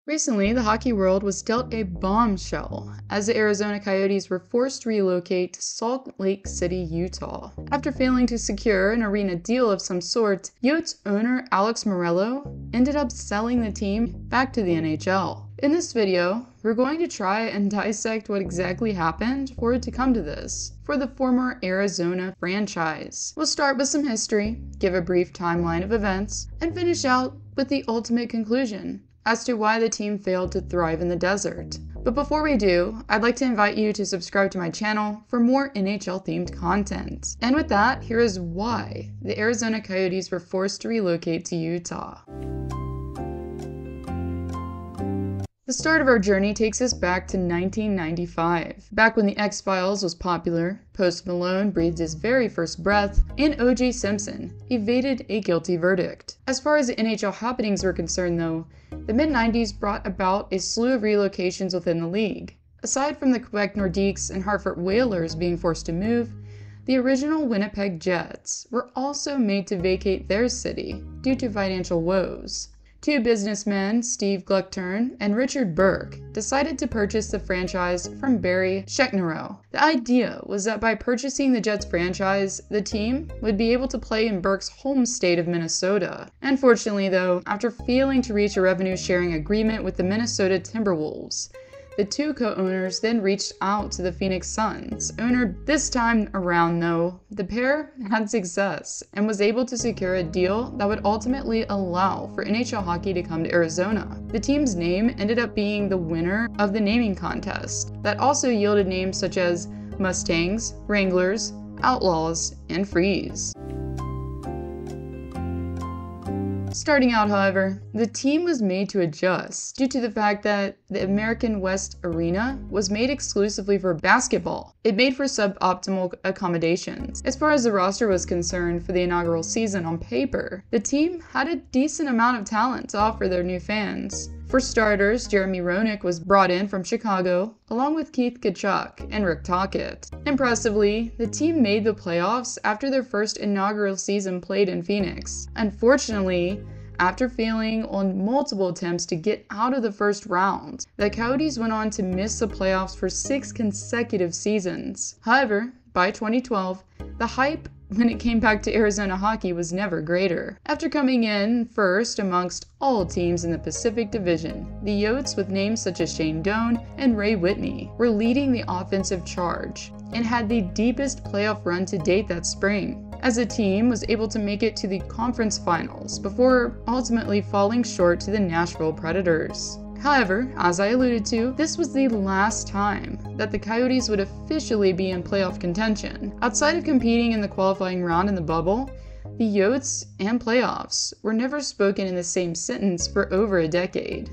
Recently, the hockey world was dealt a bombshell as the Arizona Coyotes were forced to relocate to Salt Lake City, Utah. After failing to secure an arena deal of some sort, Yotes owner Alex Morello ended up selling the team back to the NHL. In this video, we're going to try and dissect what exactly happened for it to come to this for the former Arizona franchise. We'll start with some history, give a brief timeline of events, and finish out with the ultimate conclusion as to why the team failed to thrive in the desert. But before we do, I'd like to invite you to subscribe to my channel for more NHL-themed content. And with that, here is why the Arizona Coyotes were forced to relocate to Utah. The start of our journey takes us back to 1995, back when the X-Files was popular, Post Malone breathed his very first breath, and O.J. Simpson evaded a guilty verdict. As far as the NHL happenings were concerned though, the mid-90s brought about a slew of relocations within the league. Aside from the Quebec Nordiques and Hartford Whalers being forced to move, the original Winnipeg Jets were also made to vacate their city due to financial woes. Two businessmen, Steve Gluckturn and Richard Burch, decided to purchase the franchise from Barry Schecknerow. The idea was that by purchasing the Jets franchise, the team would be able to play in Burch's home state of Minnesota. Unfortunately though, after failing to reach a revenue-sharing agreement with the Minnesota Timberwolves, the two co-owners then reached out to the Phoenix Suns owner. This time around though, the pair had success and was able to secure a deal that would ultimately allow for NHL hockey to come to Arizona. The team's name ended up being the winner of the naming contest that also yielded names such as Mustangs, Wranglers, Outlaws, and Freeze. Starting out, however, the team was made to adjust due to the fact that the American West Arena was made exclusively for basketball. It made for suboptimal accommodations. As far as the roster was concerned for the inaugural season on paper, the team had a decent amount of talent to offer their new fans. For starters, Jeremy Roenick was brought in from Chicago, along with Keith Tkachuk and Rick Tocchet. Impressively, the team made the playoffs after their first inaugural season played in Phoenix. Unfortunately, after failing on multiple attempts to get out of the first round, the Coyotes went on to miss the playoffs for 6 consecutive seasons. However, by 2012, the hype when it came back to Arizona hockey was never greater. After coming in first amongst all teams in the Pacific Division, the Yotes, with names such as Shane Doan and Ray Whitney, were leading the offensive charge and had the deepest playoff run to date that spring, as the team was able to make it to the conference finals before ultimately falling short to the Nashville Predators. However, as I alluded to, this was the last time that the Coyotes would officially be in playoff contention. Outside of competing in the qualifying round in the bubble, the Yotes and playoffs were never spoken in the same sentence for over a decade.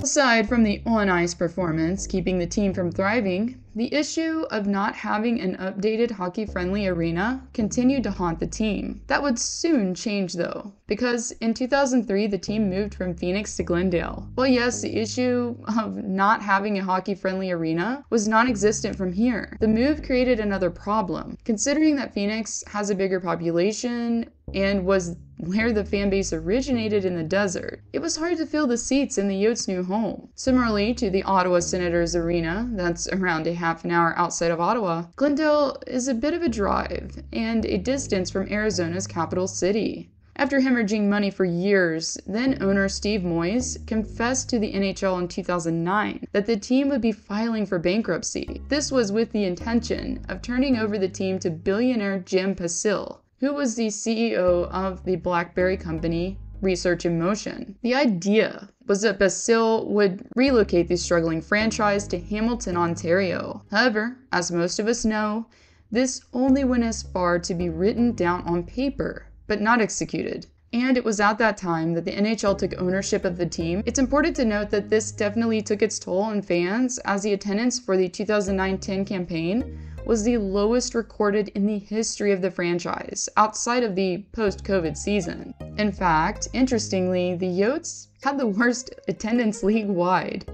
Aside from the on-ice performance keeping the team from thriving, the issue of not having an updated hockey-friendly arena continued to haunt the team. That would soon change though, because in 2003 the team moved from Phoenix to Glendale. Well, yes, the issue of not having a hockey-friendly arena was non-existent from here. The move created another problem, considering that Phoenix has a bigger population and was where the fan base originated in the desert. It was hard to fill the seats in the Yotes' new home. Similarly to the Ottawa Senators Arena, that's around a half an hour outside of Ottawa, Glendale is a bit of a drive and a distance from Arizona's capital city. After hemorrhaging money for years, then owner Steve Moyes confessed to the NHL in 2009 that the team would be filing for bankruptcy. This was with the intention of turning over the team to billionaire Jim Pasil, who was the CEO of the BlackBerry company Research in Motion. The idea was that Pasil would relocate the struggling franchise to Hamilton, Ontario. However, as most of us know, this only went as far to be written down on paper, but not executed. And it was at that time that the NHL took ownership of the team. It's important to note that this definitely took its toll on fans, as the attendance for the 2009-10 campaign was the lowest recorded in the history of the franchise, outside of the post-COVID season. In fact, interestingly, the Yotes had the worst attendance league-wide,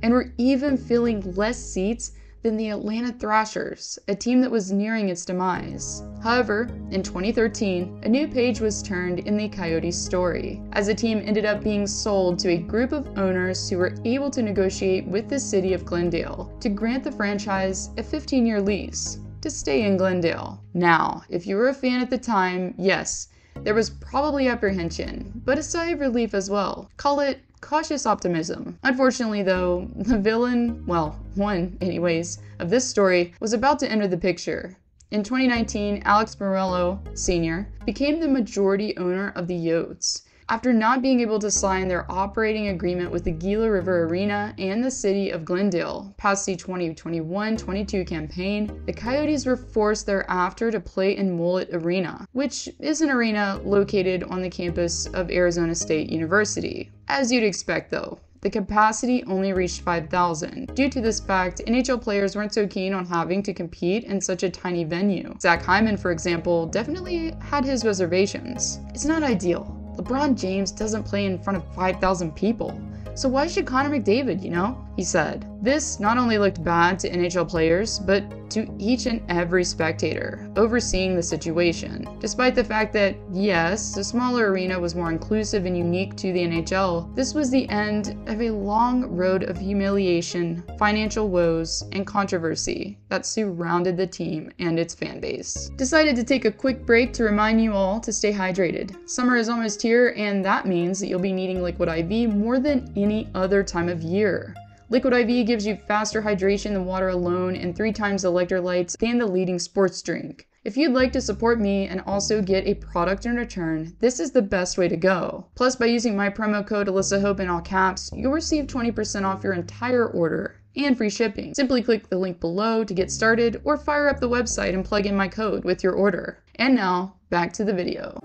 and were even filling less seats than the Atlanta Thrashers, a team that was nearing its demise. However, in 2013, a new page was turned in the Coyotes story, as the team ended up being sold to a group of owners who were able to negotiate with the city of Glendale to grant the franchise a 15-year lease to stay in Glendale. Now, if you were a fan at the time, yes, there was probably apprehension, but a sigh of relief as well. Call it cautious optimism. Unfortunately though, the villain, well, one anyways, of this story was about to enter the picture. In 2019, Alex Morello Sr. became the majority owner of the Yotes. After not being able to sign their operating agreement with the Gila River Arena and the city of Glendale past the 2021-22 campaign, the Coyotes were forced thereafter to play in Mullet Arena, which is an arena located on the campus of Arizona State University. As you'd expect though, the capacity only reached 5,000. Due to this fact, NHL players weren't so keen on having to compete in such a tiny venue. Zach Hyman, for example, definitely had his reservations. It's not ideal. LeBron James doesn't play in front of 5,000 people. So why should Connor McDavid, you know? He said. This not only looked bad to NHL players, but to each and every spectator overseeing the situation. Despite the fact that, yes, the smaller arena was more inclusive and unique to the NHL, this was the end of a long road of humiliation, financial woes, and controversy that surrounded the team and its fan base. Decided to take a quick break to remind you all to stay hydrated. Summer is almost here, and that means that you'll be needing Liquid IV more than any other time of year. Liquid IV gives you faster hydration than water alone and 3 times the electrolytes than the leading sports drink. If you'd like to support me and also get a product in return, this is the best way to go. Plus, by using my promo code AlyssaHope in all caps, you'll receive 20% off your entire order and free shipping. Simply click the link below to get started or fire up the website and plug in my code with your order. And now, back to the video.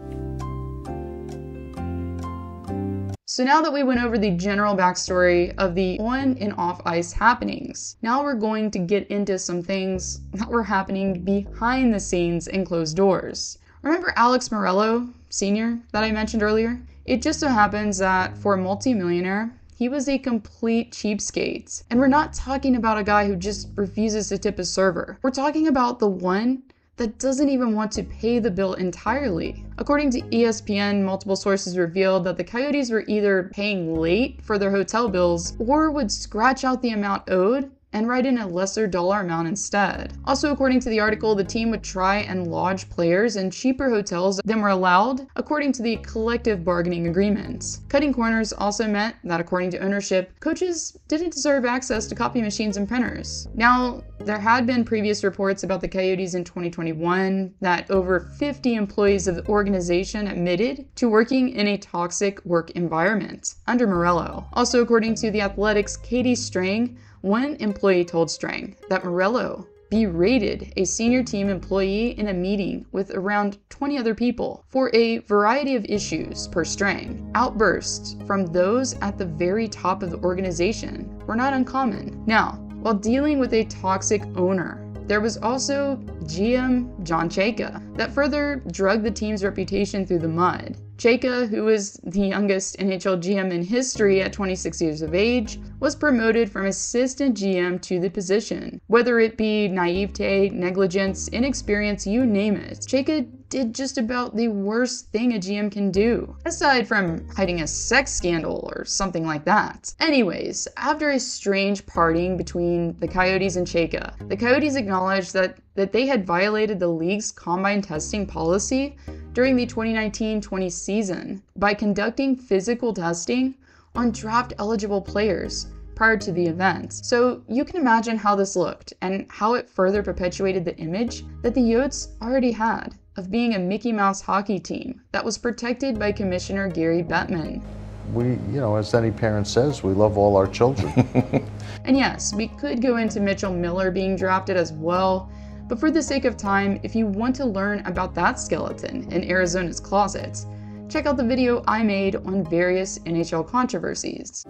So now that we went over the general backstory of the on and off ice happenings, now we're going to get into some things that were happening behind the scenes and closed doors. Remember Alex Morello Sr. that I mentioned earlier? It just so happens that for a multimillionaire, he was a complete cheapskate. And we're not talking about a guy who just refuses to tip a server. We're talking about the one that doesn't even want to pay the bill entirely. According to ESPN, multiple sources revealed that the Coyotes were either paying late for their hotel bills or would scratch out the amount owed and write in a lesser dollar amount instead. Also, according to the article, the team would try and lodge players in cheaper hotels than were allowed according to the collective bargaining agreements. Cutting corners also meant that, according to ownership, coaches didn't deserve access to copy machines and printers. Now, there had been previous reports about the Coyotes in 2021 that over 50 employees of the organization admitted to working in a toxic work environment under Morello. Also, according to The Athletic's Katie Strang, one employee told Strang that Morello berated a senior team employee in a meeting with around 20 other people for a variety of issues, per Strang. Outbursts from those at the very top of the organization were not uncommon. Now, while dealing with a toxic owner, there was also GM John Chayka that further dragged the team's reputation through the mud. Chayka, who was the youngest NHL GM in history at 26 years of age, was promoted from assistant GM to the position. Whether it be naivete, negligence, inexperience, you name it, Chayka did just about the worst thing a GM can do, aside from hiding a sex scandal or something like that. Anyways, after a strange parting between the Coyotes and Chayka, the Coyotes acknowledged that they had violated the league's combine testing policy during the 2019-20 season by conducting physical testing on draft-eligible players prior to the event. So you can imagine how this looked and how it further perpetuated the image that the Yotes already had of being a Mickey Mouse hockey team that was protected by Commissioner Gary Bettman. We, as any parent says, we love all our children. And yes, we could go into Mitchell Miller being drafted as well, but for the sake of time, if you want to learn about that skeleton in Arizona's closet, check out the video I made on various NHL controversies.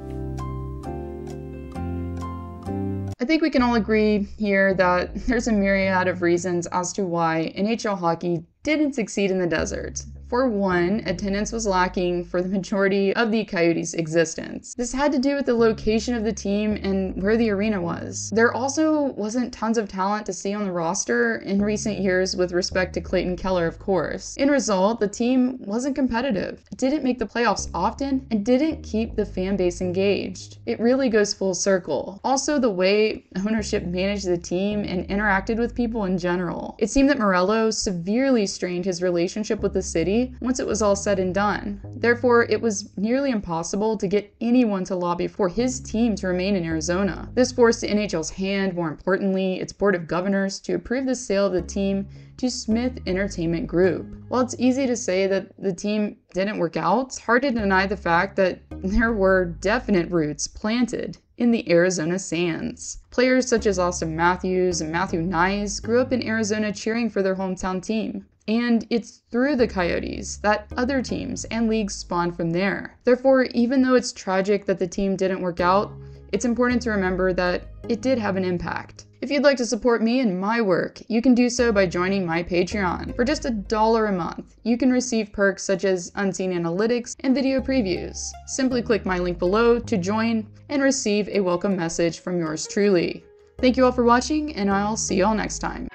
I think we can all agree here that there's a myriad of reasons as to why NHL hockey didn't succeed in the desert. For one, attendance was lacking for the majority of the Coyotes' existence. This had to do with the location of the team and where the arena was. There also wasn't tons of talent to see on the roster in recent years with respect to Clayton Keller, of course. In result, the team wasn't competitive, didn't make the playoffs often, and didn't keep the fan base engaged. It really goes full circle. Also, the way ownership managed the team and interacted with people in general. It seemed that Morello severely strained his relationship with the city once it was all said and done. Therefore, it was nearly impossible to get anyone to lobby for his team to remain in Arizona. This forced the NHL's hand, more importantly, its board of governors, to approve the sale of the team to Smith Entertainment Group. While it's easy to say that the team didn't work out, it's hard to deny the fact that there were definite roots planted in the Arizona sands. Players such as Austin Matthews and Matthew Nyes grew up in Arizona cheering for their hometown team. And it's through the Coyotes that other teams and leagues spawned from there. Therefore, even though it's tragic that the team didn't work out, it's important to remember that it did have an impact. If you'd like to support me and my work, you can do so by joining my Patreon. For just $1 a month, you can receive perks such as unseen analytics and video previews. Simply click my link below to join and receive a welcome message from yours truly. Thank you all for watching, and I'll see you all next time.